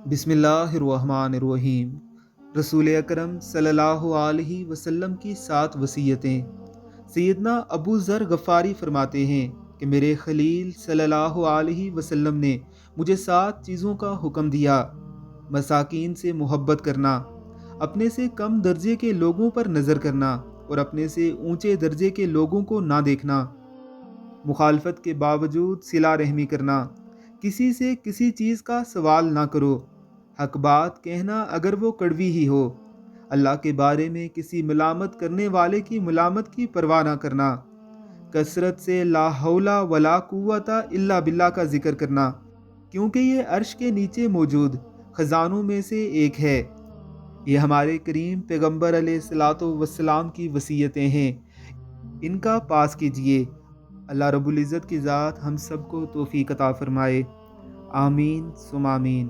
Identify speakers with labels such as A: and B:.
A: بسم اللہ الرحمن الرحیم۔ رسول اکرم صلی اللہ علیہ وسلم کی 7 وصیتیں۔ سیدنا ابو ذر غفاری فرماتے ہیں کہ میرے خلیل صلی اللہ علیہ وسلم نے مجھے 7 چیزوں کا حکم دیا: مساکین سے محبت کرنا، اپنے سے کم درجے کے لوگوں پر نظر کرنا اور اپنے سے اونچے درجے کے لوگوں کو نہ دیکھنا، مخالفت کے باوجود صلہ رحمی کرنا، کسی سے کسی چیز کا سوال نہ کرو، حق بات کہنا اگر وہ کڑوی ہی ہو، اللہ کے بارے میں کسی ملامت کرنے والے کی ملامت کی پرواہ نہ کرنا، کثرت سے لا حول ولا قوت الا باللہ کا ذکر کرنا، کیونکہ یہ عرش کے نیچے موجود خزانوں میں سے ایک ہے۔ یہ ہمارے کریم پیغمبر علیہ الصلاۃ والسلام کی وصیتیں ہیں، ان کا پاس کیجیے۔ اللہ رب العزت کی ذات ہم سب کو توفیق عطا فرمائے، آمین ثم آمین۔